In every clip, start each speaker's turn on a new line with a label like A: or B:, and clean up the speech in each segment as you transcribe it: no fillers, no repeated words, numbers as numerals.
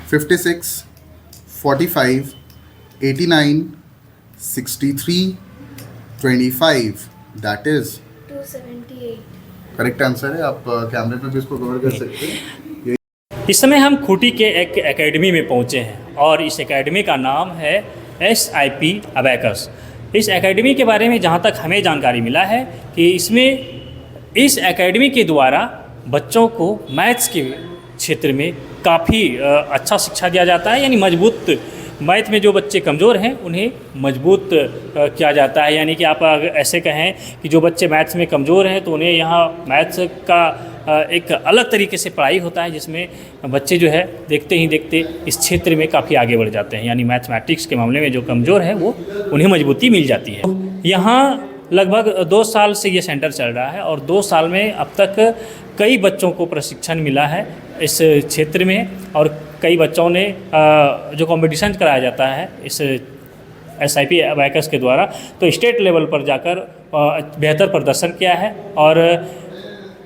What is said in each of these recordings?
A: 56, 45, 89, 63, 25, that is
B: 278।
A: Correct answer है। आप कैमरे पे भी इसको कवर कर सकते हैं।
C: इस समय हम खूंटी के एक एकेडमी में पहुंचे हैं और इस एकेडमी का नाम है SIP अबैकस। इस एकेडमी के बारे में जहां तक हमें जानकारी मिला है कि इस एकेडमी के द्वारा बच्चों को मैथ्स के क्षेत्र में काफ़ी अच्छा शिक्षा दिया जाता है, यानी मजबूत मैथ में जो बच्चे कमज़ोर हैं उन्हें मजबूत किया जाता है। यानी कि आप अगर ऐसे कहें कि जो बच्चे मैथ्स में कमज़ोर हैं तो उन्हें यहाँ मैथ्स का एक अलग तरीके से पढ़ाई होता है, जिसमें बच्चे जो है देखते ही देखते इस क्षेत्र में काफ़ी आगे बढ़ जाते हैं। यानी मैथमेटिक्स के मामले में जो कमज़ोर है वो उन्हें मजबूती मिल जाती है। यहाँ लगभग 2 साल से ये सेंटर चल रहा है और 2 साल में अब तक कई बच्चों को प्रशिक्षण मिला है इस क्षेत्र में, और कई बच्चों ने जो कंपटीशन कराया जाता है इस SIP अबैकस के द्वारा, तो स्टेट लेवल पर जाकर बेहतर प्रदर्शन किया है। और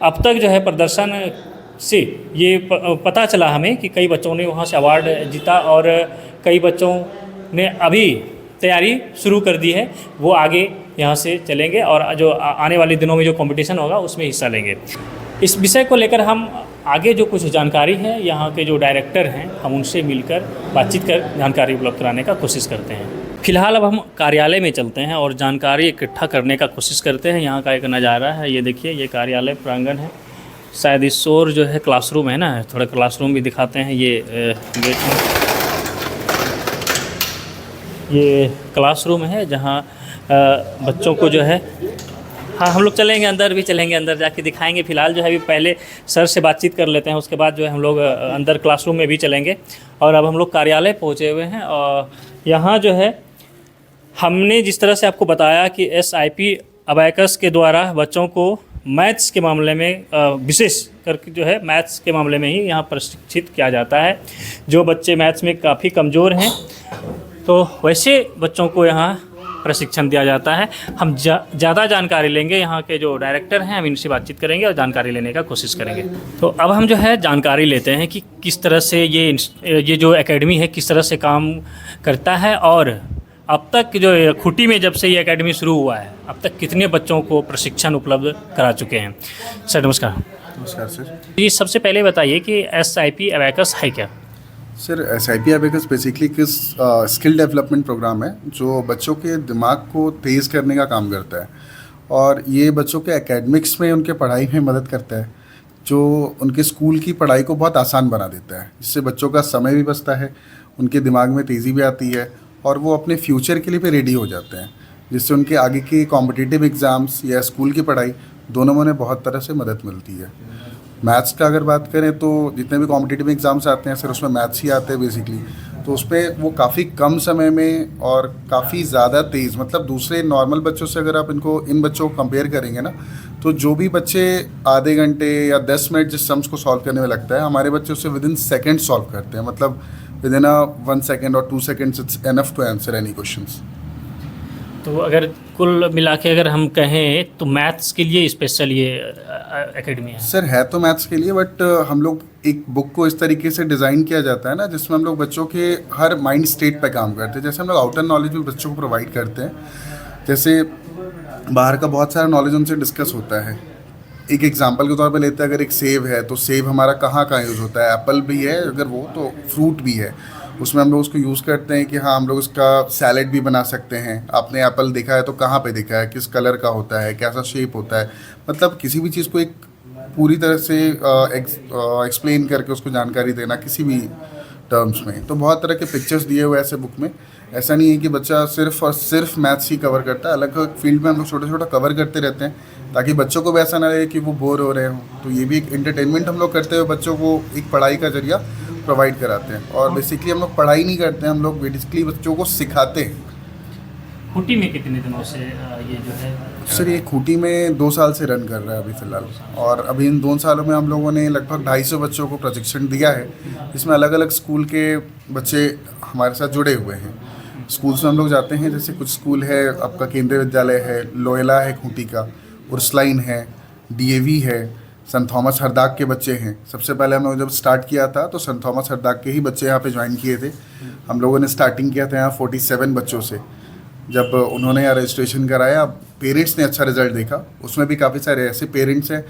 C: अब तक जो है प्रदर्शन से ये पता चला हमें कि कई बच्चों ने वहाँ से अवार्ड जीता और कई बच्चों ने अभी तैयारी शुरू कर दी है, वो आगे यहाँ से चलेंगे और जो आने वाले दिनों में जो कंपटीशन होगा उसमें हिस्सा लेंगे। इस विषय को लेकर हम आगे जो कुछ जानकारी है यहाँ के जो डायरेक्टर हैं हम उनसे मिलकर बातचीत कर जानकारी उपलब्ध कराने का कोशिश करते हैं। फिलहाल अब हम कार्यालय में चलते हैं और जानकारी इकट्ठा करने का कोशिश करते हैं। यहाँ का एक नज़ारा है, ये देखिए, ये कार्यालय प्रांगण है। शायद इस ओर जो है क्लासरूम है ना, थोड़ा क्लासरूम भी दिखाते हैं। ये ये क्लासरूम है जहाँ बच्चों को जो है, हाँ हम लोग चलेंगे, अंदर भी चलेंगे, अंदर जाके दिखाएंगे। फ़िलहाल जो है अभी पहले सर से बातचीत कर लेते हैं, उसके बाद जो है हम लोग अंदर क्लासरूम में भी चलेंगे। और अब हम लोग कार्यालय पहुँचे हुए हैं और यहाँ जो है हमने जिस तरह से आपको बताया कि SIP अबैकस के द्वारा बच्चों को मैथ्स के मामले में विशेष करके जो है मैथ्स के मामले में ही यहाँ प्रशिक्षित किया जाता है। जो बच्चे मैथ्स में काफ़ी कमज़ोर हैं तो वैसे बच्चों को यहाँ प्रशिक्षण दिया जाता है। हम ज़्यादा जानकारी लेंगे, यहाँ के जो डायरेक्टर हैं हम इनसे बातचीत करेंगे और जानकारी लेने का कोशिश करेंगे। तो अब हम जो है जानकारी लेते हैं कि किस तरह से ये जो एकेडमी है किस तरह से काम करता है और अब तक जो खूंटी में जब से ये एकेडमी शुरू हुआ है अब तक कितने बच्चों को प्रशिक्षण उपलब्ध करा चुके हैं। सर नमस्कार।
A: नमस्कार सर।
C: ये सबसे पहले बताइए कि SIP अबैकस है क्या?
A: सर SIP अबैकस बेसिकली किस स्किल डेवलपमेंट प्रोग्राम है जो बच्चों के दिमाग को तेज़ करने का काम करता है और ये बच्चों के एकेडमिक्स में उनके पढ़ाई में मदद करता है, जो उनके स्कूल की पढ़ाई को बहुत आसान बना देता है। इससे बच्चों का समय भी बचता है, उनके दिमाग में तेज़ी भी आती है और वो अपने फ्यूचर के लिए भी रेडी हो जाते हैं, जिससे उनके आगे के कॉम्पिटिटिव एग्ज़ाम्स या स्कूल की पढ़ाई दोनों में उन्हें बहुत तरह से मदद मिलती है। मैथ्स का अगर बात करें तो जितने भी कॉम्पिटिटिव एग्ज़ाम्स आते हैं सर उसमें मैथ्स ही आते हैं बेसिकली, तो उस पर वो काफ़ी कम समय में और काफ़ी ज़्यादा तेज़, मतलब दूसरे नॉर्मल बच्चों से अगर आप इन बच्चों को कंपेयर करेंगे ना, तो जो भी बच्चे आधे घंटे या 10 मिनट जिस सम्स को सॉल्व करने में लगता है, हमारे बच्चे उससे विदिन सेकेंड सॉल्व करते हैं। मतलब विदिन 1 सेकेंड और 2 seconds it's enough to answer any questions.
C: तो अगर कुल मिला के अगर हम कहें तो मैथ्स के लिए स्पेशल ये एकेडमी है?
A: सर है तो मैथ्स के लिए, बट हम लोग एक बुक को इस तरीके से डिज़ाइन किया जाता है ना जिसमें हम लोग बच्चों के हर माइंड स्टेट पे काम करते हैं। जैसे हम लोग आउटर नॉलेज भी बच्चों को प्रोवाइड करते हैं, जैसे बाहर का बहुत सारा नॉलेज उनसे डिस्कस होता है। एक एग्जांपल के तौर पे लेते हैं, अगर एक सेब है तो सेब हमारा कहाँ कहाँ यूज़ होता है, एप्पल भी है अगर वो, तो फ्रूट भी है, उसमें हम लोग उसको यूज़ करते हैं कि हाँ हम लोग उसका सैलेड भी बना सकते हैं। आपने एप्पल देखा है तो कहाँ पे देखा है, किस कलर का होता है, कैसा शेप होता है, मतलब किसी भी चीज़ को एक पूरी तरह से एक्सप्लेन करके उसको जानकारी देना किसी भी टर्म्स में। तो बहुत तरह के पिक्चर्स दिए हुए ऐसे बुक में। ऐसा नहीं है कि बच्चा सिर्फ और सिर्फ मैथ्स ही कवर करता है, अलग अलग फील्ड में हम लोग छोटा छोटा कवर करते रहते हैं ताकि बच्चों को भी ऐसा ना लगे कि वो बोर हो रहे हों। तो ये भी एक एंटरटेनमेंट हम लोग करते हुए बच्चों को एक पढ़ाई का जरिया प्रोवाइड कराते हैं। और बेसिकली हम लोग पढ़ाई नहीं करते हैं, हम लोग बेसिकली बच्चों को सिखाते हैं।
C: खूंटी में कितने दिनों से ये जो है?
A: सर ये खूंटी में 2 साल से रन कर रहा है अभी फ़िलहाल, और अभी इन 2 सालों में हम लोगों ने लगभग 250 बच्चों को प्रशिक्षण दिया है, जिसमें अलग अलग स्कूल के बच्चे हमारे साथ जुड़े हुए हैं। स्कूल्स में हम लोग जाते हैं, जैसे कुछ स्कूल है आपका केंद्रीय विद्यालय है, लोयला है खूंटी का, उर्सलाइन है, DAV है, संत थॉमस हरदाग के बच्चे हैं। सबसे पहले हम लोग जब स्टार्ट किया था तो संत थॉमस हरदाग के ही बच्चे यहाँ पे ज्वाइन किए थे। हम लोगों ने स्टार्टिंग किया था यहाँ 47 बच्चों से। जब उन्होंने यहाँ रजिस्ट्रेशन कराया, पेरेंट्स ने अच्छा रिजल्ट देखा। उसमें भी काफ़ी सारे ऐसे पेरेंट्स हैं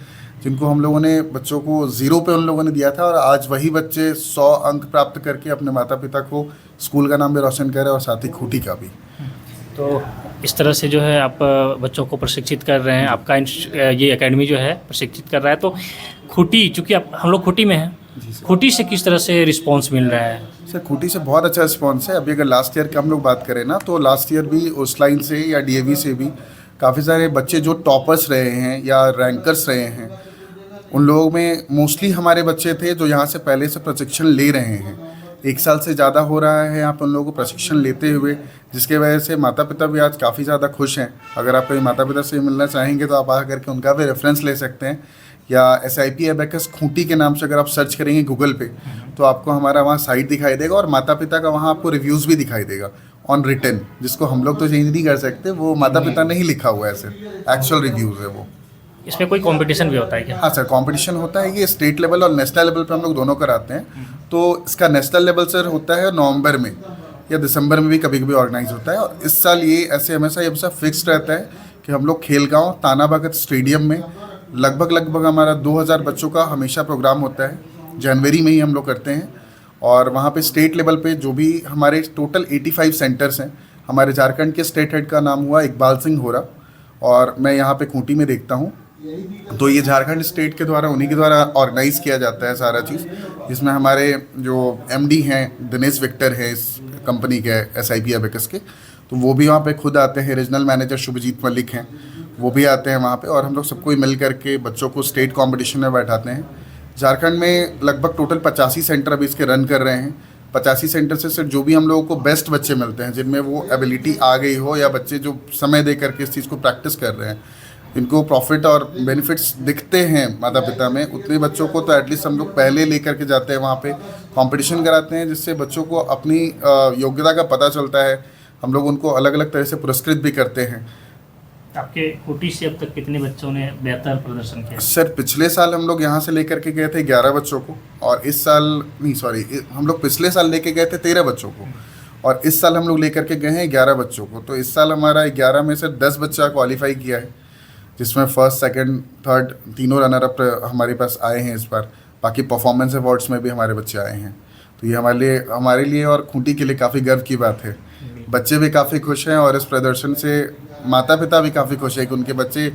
A: जिनको हम लोगों ने बच्चों को 0 पे उन लोगों ने दिया था, और आज वही बच्चे 100 अंक प्राप्त करके अपने माता पिता को स्कूल का नाम भी रोशन कर रहे हैं और साथ ही खूंटी का भी।
C: तो इस तरह से जो है आप बच्चों को प्रशिक्षित कर रहे हैं, आपका ये एकेडमी जो है प्रशिक्षित कर रहा है। तो खूंटी, चूँकि हम लोग खूंटी में हैं, खूंटी से किस तरह से रिस्पॉन्स मिल रहा है?
A: सर खूंटी से बहुत अच्छा रिस्पॉन्स है। अभी अगर लास्ट ईयर की हम लोग बात करें ना, तो लास्ट ईयर भी उस लाइन से या डीएवी से भी काफ़ी सारे बच्चे जो टॉपर्स रहे हैं या रैंकर्स रहे हैं, उन लोगों में मोस्टली हमारे बच्चे थे जो यहाँ से पहले से प्रशिक्षण ले रहे हैं। 1 साल से ज़्यादा हो रहा है यहाँ पर उन लोगों को प्रशिक्षण लेते हुए, जिसके वजह से माता पिता भी आज काफ़ी ज़्यादा खुश हैं। अगर आप कहीं माता पिता से मिलना चाहेंगे तो आप आ करके उनका भी रेफरेंस ले सकते हैं, या SIP अबेकस खूंटी के नाम से अगर आप सर्च करेंगे गूगल पे तो आपको हमारा वहाँ साइट दिखाई देगा, और माता पिता का वहाँ आपको रिव्यूज़ भी दिखाई देगा ऑन रिटन, जिसको हम लोग तो चेंज नहीं कर सकते, वो माता पिता ने ही लिखा हुआ है। सर एक्चुअल रिव्यूज़ है वो।
C: इसमें कोई कंपटीशन भी होता है क्या?
A: हाँ सर, कंपटीशन होता है। ये स्टेट लेवल और नेशनल लेवल पे हम लोग दोनों कराते हैं। तो इसका नेशनल लेवल सर होता है नवंबर में या दिसंबर में भी कभी कभी ऑर्गेनाइज होता है, और इस साल ये ऐसे हमेशा फिक्स्ड रहता है कि हम लोग खेलगांव ताना भगत स्टेडियम में लगभग हमारा 2000 बच्चों का हमेशा प्रोग्राम होता है। जनवरी में ही हम लोग करते हैं, और वहाँ पे स्टेट लेवल पे जो भी हमारे टोटल 85 सेंटर्स हैं। हमारे झारखंड के स्टेट हेड का नाम हुआ इकबाल सिंह होरा, और मैं यहाँ पे खूंटी में देखता हूँ। तो ये झारखंड स्टेट के द्वारा, उन्हीं के द्वारा ऑर्गेनाइज किया जाता है सारा चीज़, जिसमें हमारे जो MD हैं दिनेश विक्टर है इस कंपनी के SIP अबेकस के, तो वो भी वहाँ पे खुद आते हैं। रीजनल मैनेजर शुभजीत मलिक हैं, वो भी आते हैं वहाँ पे, और हम लोग सबको मिल करके बच्चों को स्टेट कंपटीशन में बैठाते हैं। झारखंड में लगभग टोटल 85 सेंटर अभी इसके रन कर रहे हैं। 85 सेंटर से सिर्फ जो भी हम लोगों को बेस्ट बच्चे मिलते हैं, जिनमें वो एबिलिटी आ गई हो, या बच्चे जो समय दे करके इस चीज़ को प्रैक्टिस कर रहे हैं, इनको प्रॉफिट और बेनिफिट्स दिखते हैं माता पिता में, उतने बच्चों को तो एटलीस्ट हम लोग पहले लेकर के जाते हैं वहाँ पे, कंपटीशन कराते हैं, जिससे बच्चों को अपनी योग्यता का पता चलता है। हम लोग उनको अलग अलग तरह से पुरस्कृत भी करते हैं।
C: आपके खूंटी से अब तक कितने बच्चों ने बेहतर प्रदर्शन किया?
A: सर पिछले साल हम लोग यहाँ से लेकर के गए थे 11 बच्चों को, और इस साल नहीं, सॉरी, हम लोग पिछले साल लेके गए थे 13 बच्चों को, और इस साल हम लोग लेकर के गए हैं 11 बच्चों को। तो इस साल हमारा 11 में से 10 बच्चा क्वालिफाई किया है, जिसमें फर्स्ट, सेकंड, थर्ड तीनों रनर अप हमारे पास आए हैं इस बार। बाकी परफॉर्मेंस अवार्ड्स में भी हमारे बच्चे आए हैं। तो ये हमारे लिए और खूंटी के लिए काफ़ी गर्व की बात है। बच्चे भी काफ़ी खुश हैं, और इस प्रदर्शन से माता पिता भी काफ़ी खुश है कि उनके बच्चे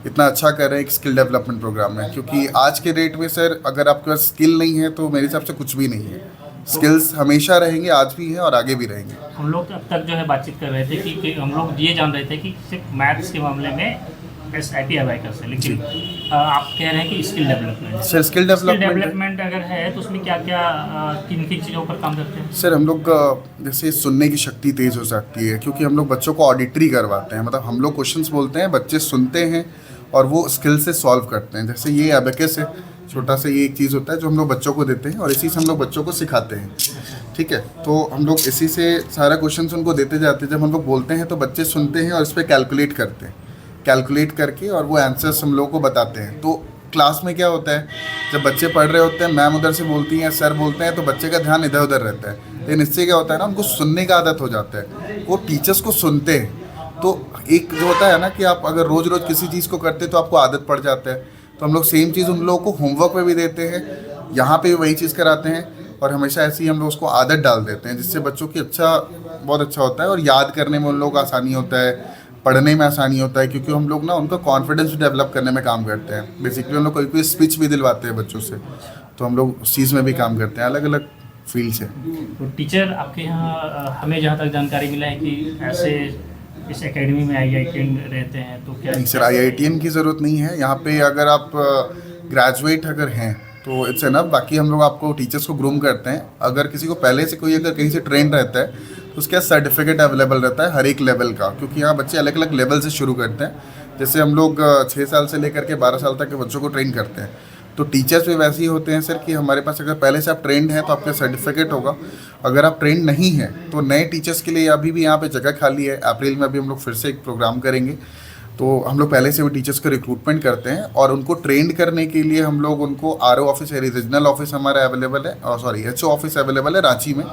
A: इतना अच्छा कर रहे हैं एक स्किल डेवलपमेंट प्रोग्राम में। क्योंकि आज के डेट में सर अगर आपके पास स्किल नहीं है तो मेरे हिसाब से कुछ भी नहीं है। स्किल्स हमेशा रहेंगे, आज भी हैं और आगे भी रहेंगे।
C: हम लोग अब तक जो है बातचीत कर रहे थे कि हम लोग ये जान रहे थे कि सिर्फ मैथ्स के मामले में SIP अबेकस है, लेकिन आप कह रहे हैं कि skill development.
A: Sir skill
C: development अगर है तो उसमें क्या क्या किन किन चीज़ों पर काम करते हैं?
A: सर हम लोग जैसे सुनने की शक्ति तेज़ हो सकती है, क्योंकि हम लोग बच्चों को ऑडिटरी करवाते हैं। मतलब हम लोग क्वेश्चंस बोलते हैं, बच्चे सुनते हैं और वो स्किल से सॉल्व करते हैं। जैसे ये अबेकस है, छोटा सा ये एक चीज़ होता है जो हम लोग बच्चों को देते हैं, और इसी से हम लोग बच्चों को सिखाते हैं। ठीक है, तो हम लोग इसी से सारा क्वेश्चंस उनको देते जाते हैं। जब हम लोग बोलते हैं तो बच्चे सुनते हैं और इस पर कैलकुलेट करते हैं, कैलकुलेट करके और वो आंसर्स हम लोगों को बताते हैं। तो क्लास में क्या होता है, जब बच्चे पढ़ रहे होते हैं, मैम उधर से बोलती हैं, सर बोलते हैं, तो बच्चे का ध्यान इधर उधर रहता है। लेकिन इससे क्या होता है ना, उनको सुनने का आदत हो जाता है, वो टीचर्स को सुनते हैं। तो एक जो होता है ना कि आप अगर रोज़ रोज़ किसी चीज़ को करते तो आपको आदत पड़ जाता है। तो हम लोग सेम चीज़ उन लोगों को होमवर्क में भी देते हैं, यहाँ पे भी वही चीज़ कराते हैं, और हमेशा ऐसे ही हम लोग उसको आदत डाल देते हैं, जिससे बच्चों की बहुत अच्छा होता है, और याद करने में उन लोगों को आसानी होता है, पढ़ने में आसानी होता है। क्योंकि हम लोग ना उनका कॉन्फिडेंस डेवलप करने में काम करते हैं। बेसिकली हम लोग कोई कोई स्पीच भी दिलवाते हैं बच्चों से, तो हम लोग उस चीज़ में भी काम करते हैं, अलग अलग फील्ड से।
C: तो टीचर आपके यहाँ, हमें जहाँ तक जानकारी मिला है कि ऐसे इस एकेडमी में IITian रहते हैं, तो क्या?
A: नहीं सर, IITian की ज़रूरत नहीं है यहाँ पे। अगर आप ग्रेजुएट अगर हैं तो इट्स एनफ। बाकी हम लोग आपको टीचर्स को ग्रूम करते हैं। अगर किसी को पहले से कोई अगर कहीं से ट्रेन रहता है तो उसका सर्टिफिकेट अवेलेबल रहता है हर एक लेवल का, क्योंकि यहाँ बच्चे अलग अलग लेवल से शुरू करते हैं। जैसे हम लोग 6 साल से लेकर के 12 साल तक के बच्चों को ट्रेन करते हैं, तो टीचर्स भी वैसे ही होते हैं सर कि हमारे पास अगर पहले से आप ट्रेंड हैं तो आपका सर्टिफिकेट होगा। अगर आप ट्रेंड नहीं हैं तो नए टीचर्स के लिए अभी भी यहाँ पे जगह खाली है। अप्रैल में अभी हम लोग फिर से एक प्रोग्राम करेंगे, तो हम लोग पहले से वो टीचर्स का रिक्रूटमेंट करते हैं और उनको ट्रेंड करने के लिए हम लोग उनको आरओ ऑफिस है, रीजनल ऑफिस हमारा अवेलेबल है, सॉरी एचओ ऑफिस अवेलेबल है रांची में,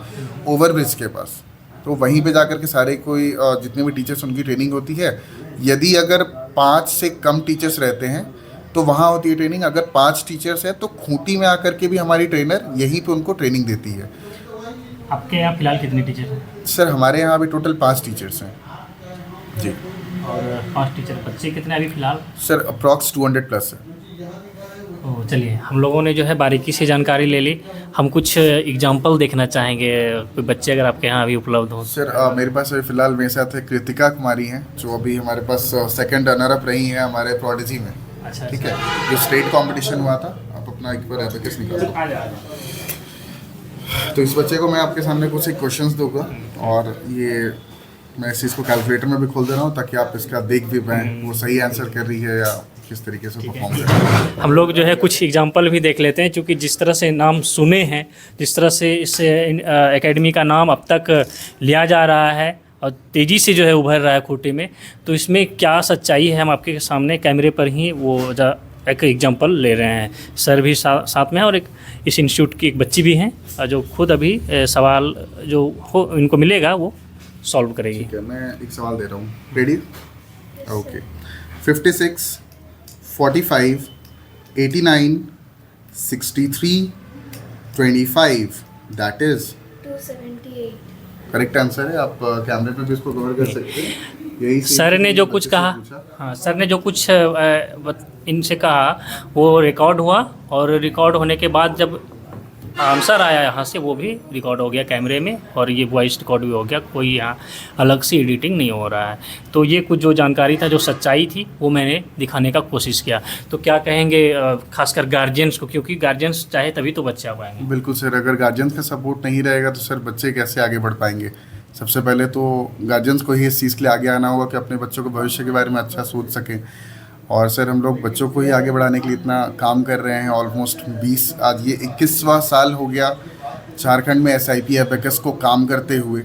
A: ओवरब्रिज के पास। तो वहीं पे जाकर के सारे कोई जितने भी टीचर्स उनकी ट्रेनिंग होती है। यदि अगर 5 से कम टीचर्स रहते हैं तो वहाँ होती है ट्रेनिंग। अगर 5 टीचर्स है तो खूंटी में आकर के भी हमारी ट्रेनर यहीं पे उनको ट्रेनिंग देती है।
C: आपके यहाँ फिलहाल कितने टीचर हैं?
A: सर हमारे यहाँ अभी टोटल 5 टीचर्स हैं जी।
C: और 5 टीचर, बच्चे कितने अभी फिलहाल?
A: सर अप्रॉक्स 200 प्लस है।
C: तो चलिए, हम लोगों ने जो है बारीकी से जानकारी ले ली। हम कुछ एग्जाम्पल देखना चाहेंगे, कोई बच्चे अगर आपके यहाँ अभी उपलब्ध हो।
A: सर मेरे पास अभी फिलहाल मेरे साथ है कृतिका कुमारी हैं, जो अभी हमारे पास सेकंड रनर अप रही हैं हमारे प्रोडिजी में।
C: अच्छा,
A: ठीक है, जो स्टेट कंपटीशन हुआ था। आप अपना एक बार एबेकस निकालो। तो इस बच्चे को मैं आपके सामने कुछ एक क्वेश्चंस दूंगा और ये मैं इस चीज़ को कैलकुलेटर में भी खोल दे रहा हूँ ताकि आप इसका देख भी पाएँ वो सही आंसर कर रही है या किस तरीके से परफॉर्म कर रही है।
C: हम लोग जो है कुछ एग्जाम्पल भी देख लेते हैं, क्योंकि जिस तरह से नाम सुने हैं, जिस तरह से इस एकेडमी का नाम अब तक लिया जा रहा है और तेज़ी से जो है उभर रहा है खूंटी में, तो इसमें क्या सच्चाई है हम आपके सामने कैमरे पर ही वो एक एग्जांपल ले रहे हैं। सर भी साथ में है और एक इस इंस्टीट्यूट की एक बच्ची भी हैं जो खुद अभी सवाल जो हो इनको मिलेगा वो सॉल्व करेगी।
A: ठीक है, मैं एक सवाल दे रहा हूँ। Ready? Okay. 56, 45, 89, 63, 25, that is
B: 278।
A: Correct answer है। आप कैमरे पे भी इसको कवर कर सकते हैं। यही
C: सर ने जो कुछ कहा, हाँ, सर ने जो कुछ इनसे कहा वो रिकॉर्ड हुआ और रिकॉर्ड होने के बाद जब आंसर आया यहाँ से वो भी रिकॉर्ड हो गया कैमरे में और ये वॉइस रिकॉर्ड भी हो गया। कोई यहाँ अलग से एडिटिंग नहीं हो रहा है। तो ये कुछ जो जानकारी था, जो सच्चाई थी, वो मैंने दिखाने का कोशिश किया। तो क्या कहेंगे खासकर गार्जियंस को, क्योंकि गार्जियंस चाहे तभी तो बच्चे आ पाएंगे।
A: बिल्कुल सर, अगर गार्जियंस का सपोर्ट नहीं रहेगा तो सर बच्चे कैसे आगे बढ़ पाएंगे। सबसे पहले तो गार्जियंस को ही इस चीज़ के लिए आगे आना होगा कि अपने बच्चों के भविष्य के बारे में अच्छा सोच सकें। और सर हम लोग बच्चों को ही आगे बढ़ाने के लिए इतना काम कर रहे हैं। ऑलमोस्ट 20, आज ये 21वां साल हो गया झारखंड में SIP अबेकस को काम करते हुए।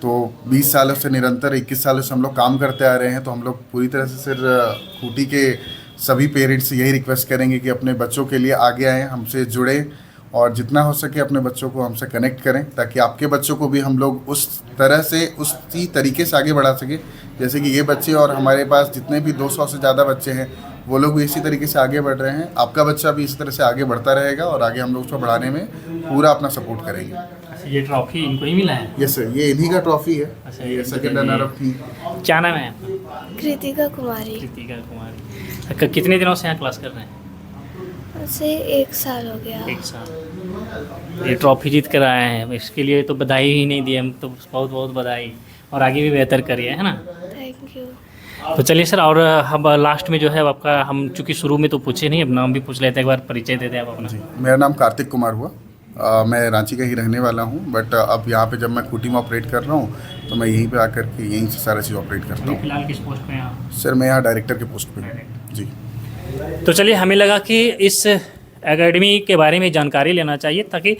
A: तो 20 सालों से निरंतर 21 सालों से हम लोग काम करते आ रहे हैं। तो हम लोग पूरी तरह से सर खूंटी के सभी पेरेंट्स यही रिक्वेस्ट करेंगे कि अपने बच्चों के लिए आगे आएँ, हमसे जुड़े और जितना हो सके अपने बच्चों को हमसे कनेक्ट करें, ताकि आपके बच्चों को भी हम लोग उस तरह से उसी तरीके से आगे बढ़ा सकें जैसे कि ये बच्चे और हमारे पास जितने भी 200 से ज़्यादा बच्चे हैं वो लोग भी इसी तरीके से आगे बढ़ रहे हैं। आपका बच्चा भी इसी तरह से आगे बढ़ता रहेगा और आगे हम लोग उसको बढ़ाने में पूरा अपना सपोर्ट करेंगे।
C: अच्छा, ये ट्रॉफी इनको ही मिला है?
A: यस सर, ये इन्हीं का ट्रॉफी है।
C: अच्छा,
A: ये सेकंड रनर अप थी।
C: क्या नाम है आपका?
B: कृतिका कुमारी।
C: कृतिका कुमारी। कितने दिनों से यहाँ क्लास कर रहे हैं?
B: उसे 1 साल हो गया।
C: 1 साल। ये ट्रॉफी जीत कर आए हैं, इसके लिए तो बधाई ही नहीं दी हम तो। बहुत बहुत बधाई और आगे भी बेहतर करिए, है ना।
B: Thank you.
C: तो चलिए सर, और हम लास्ट में जो है आपका, हम चूँकि शुरू में तो पूछे नहीं, अब नाम भी पूछ लेते हैं। एक बार परिचय दे दें आप अपना।
A: मेरा नाम कार्तिक कुमार हुआ। मैं रांची का ही रहने वाला हूँ, बट अब यहाँ पे जब मैं खूंटी में ऑपरेट कर रहा हूँ तो मैं यहीं पे आकर के यहीं से सारा चीज़ ऑपरेट करता हूँ।
C: फिलहाल किस पोस्ट पे हैं आप?
A: सर मैं यहाँ डायरेक्टर के पोस्ट पे हूँ जी।
C: तो चलिए, हमें लगा कि इस एकेडमी के बारे में जानकारी लेना चाहिए, ताकि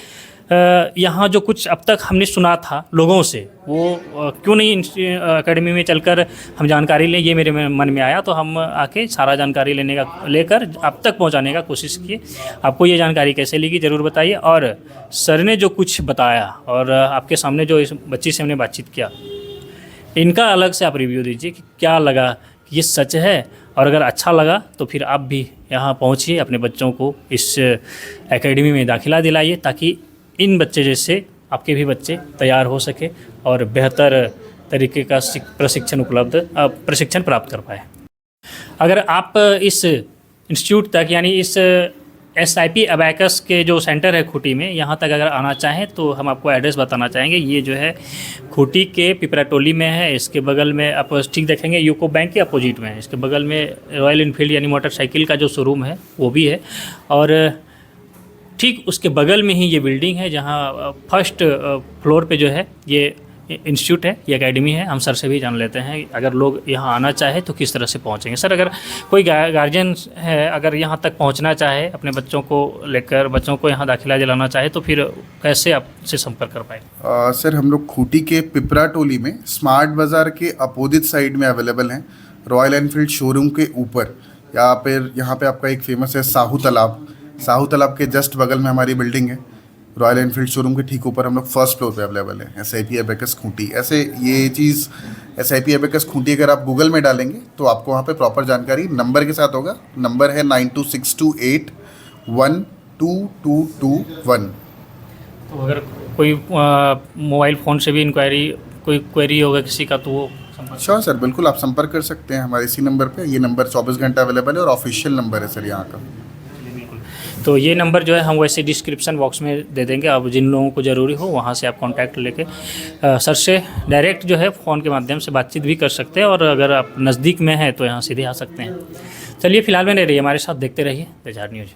C: यहाँ जो कुछ अब तक हमने सुना था लोगों से, वो क्यों नहीं एकेडमी में चलकर हम जानकारी लें, ये मेरे मन में आया। तो हम आके सारा जानकारी लेकर अब तक पहुँचाने का कोशिश किए। आपको ये जानकारी कैसे लगी ज़रूर बताइए। और सर ने जो कुछ बताया और आपके सामने जो इस बच्ची से हमने बातचीत किया, इनका अलग से आप रिव्यू दीजिए कि क्या लगा, ये सच है। और अगर अच्छा लगा तो फिर आप भी यहाँ पहुँचिए, अपने बच्चों को इस एकेडमी में दाखिला दिलाइए, ताकि इन बच्चे जैसे आपके भी बच्चे तैयार हो सके और बेहतर तरीके का प्रशिक्षण प्राप्त कर पाए। अगर आप इस इंस्टीट्यूट तक, यानी इस SIP अबेकस के जो सेंटर है खूंटी में, यहाँ तक अगर आना चाहें तो हम आपको एड्रेस बताना चाहेंगे। ये जो है खूंटी के पिपराटोली में है। इसके बगल में आप ठीक देखेंगे यूको बैंक के अपोजिट में है। इसके बगल में रॉयल इनफील्ड यानी मोटरसाइकिल का जो शोरूम है वो भी है। और ठीक उसके बगल में ही ये बिल्डिंग है जहाँ फर्स्ट फ्लोर पे जो है ये इंस्टीट्यूट है, ये एकेडमी है। हम सर से भी जान लेते हैं अगर लोग यहाँ आना चाहे तो किस तरह से पहुँचेंगे। सर, अगर कोई गार्जियन है, अगर यहाँ तक पहुँचना चाहे, अपने बच्चों को लेकर बच्चों को यहाँ दाखिला दिलाना चाहे, तो फिर कैसे आपसे संपर्क कर पाए?
A: सर हम लोग खूंटी के पिपराटोली में स्मार्ट बाज़ार के अपोजिट साइड में अवेलेबल हैं। रॉयल एनफील्ड शोरूम के ऊपर, या फिर यहाँ पे आपका एक फेमस है साहू तालाब के जस्ट बगल में हमारी बिल्डिंग है। रॉयल एनफील्ड शोरूम के ठीक ऊपर हम लोग फर्स्ट फ्लोर पे अवेलेबल है। SIP एबेकस खूंटी, ऐसे ये चीज़ SIP एबेकस खूंटी अगर आप गूगल में डालेंगे तो आपको वहाँ पे प्रॉपर जानकारी नंबर के साथ होगा। नंबर है 9262812221।
C: तो अगर कोई मोबाइल फ़ोन से भी इंक्वायरी, कोई क्वेरी होगा किसी का, तो वो संपर्क।
A: श्योर सर, बिल्कुल आप संपर्क कर सकते हैं हमारे इसी नंबर पे। ये नंबर 24 घंटा अवेलेबल है और ऑफिशियल नंबर है सर यहाँ का।
C: तो ये नंबर जो है हम वैसे डिस्क्रिप्शन बॉक्स में दे देंगे। अब जिन लोगों को ज़रूरी हो वहाँ से आप कांटेक्ट लेके सर से डायरेक्ट जो है फ़ोन के माध्यम से बातचीत भी कर सकते हैं, और अगर आप नज़दीक में हैं तो यहाँ सीधे आ सकते हैं। चलिए फिलहाल में नहीं रहिए, हमारे साथ देखते रहिए तेजहार न्यूज़।